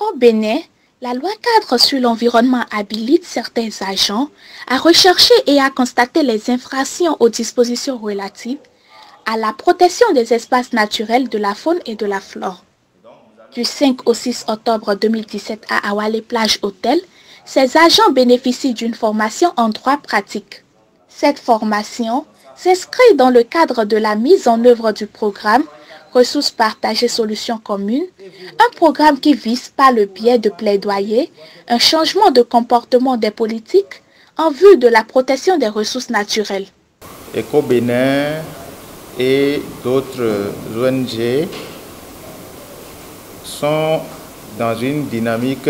Au Bénin, la loi cadre sur l'environnement habilite certains agents à rechercher et à constater les infractions aux dispositions relatives à la protection des espaces naturels de la faune et de la flore. Du 5 au 6 octobre 2017 à Awalé Plage Hôtel, ces agents bénéficient d'une formation en droit pratique. Cette formation s'inscrit dans le cadre de la mise en œuvre du programme Ressources partagées solutions communes, un programme qui vise par le biais de plaidoyer un changement de comportement des politiques en vue de la protection des ressources naturelles. Éco-Bénin et d'autres ONG sont dans une dynamique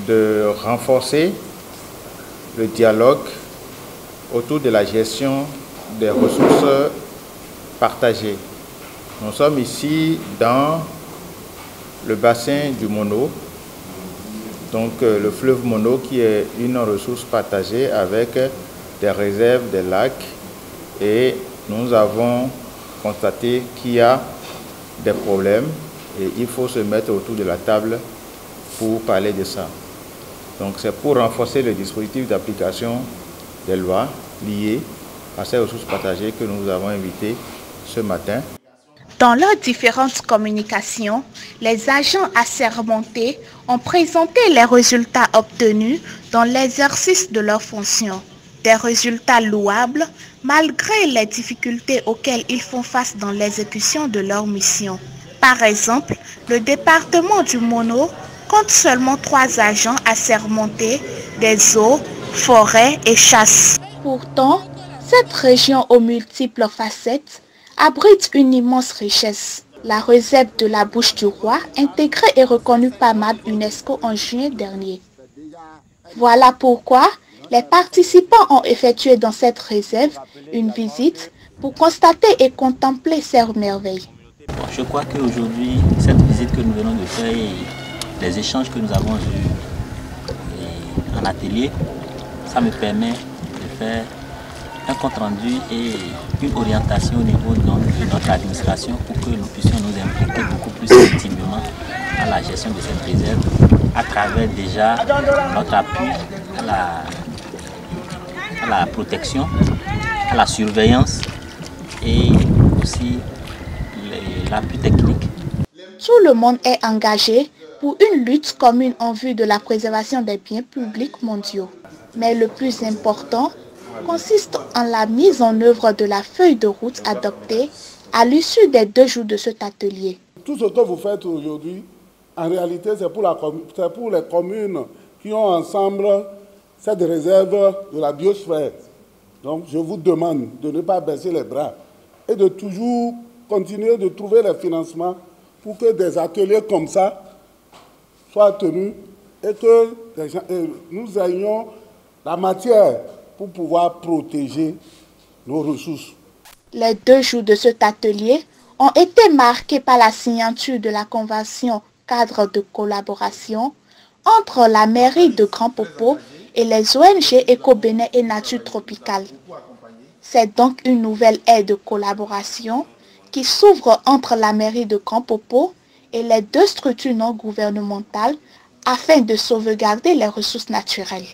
de renforcer le dialogue autour de la gestion des ressources partagées. Nous sommes ici dans le bassin du Mono, donc le fleuve Mono qui est une ressource partagée avec des réserves, des lacs, et nous avons constaté qu'il y a des problèmes et il faut se mettre autour de la table pour parler de ça. Donc c'est pour renforcer le dispositif d'application des lois liées à ces ressources partagées que nous avons invité ce matin. Dans leurs différentes communications, les agents assermentés ont présenté les résultats obtenus dans l'exercice de leurs fonctions. Des résultats louables malgré les difficultés auxquelles ils font face dans l'exécution de leur mission. Par exemple, le département du Mono compte seulement 3 agents assermentés des eaux, forêts et chasses. Pourtant, cette région aux multiples facettes abrite une immense richesse. La réserve de la Bouche du Roi, intégrée et reconnue par MAB UNESCO en juin dernier. Voilà pourquoi les participants ont effectué dans cette réserve une visite pour constater et contempler ces merveilles. Je crois qu'aujourd'hui, cette visite que nous venons de faire et les échanges que nous avons eus en atelier, ça me permet de faire un compte rendu et une orientation au niveau de notre administration pour que nous puissions nous impliquer beaucoup plus intimement à la gestion de cette réserve à travers déjà notre appui à la protection, à la surveillance et aussi l'appui technique. Tout le monde est engagé pour une lutte commune en vue de la préservation des biens publics mondiaux. Mais le plus important consiste en la mise en œuvre de la feuille de route adoptée à l'issue des 2 jours de cet atelier. Tout ce que vous faites aujourd'hui, en réalité, c'est pour les communes qui ont ensemble cette réserve de la biosphère. Donc, je vous demande de ne pas baisser les bras et de toujours continuer de trouver les financements pour que des ateliers comme ça soient tenus et que nous ayons la matière pour pouvoir protéger nos ressources. Les 2 jours de cet atelier ont été marqués par la signature de la convention cadre de collaboration entre la mairie de Grand Popo et les ONG Éco-Bénin et Nature Tropicale. C'est donc une nouvelle ère de collaboration qui s'ouvre entre la mairie de Grand Popo et les 2 structures non gouvernementales afin de sauvegarder les ressources naturelles.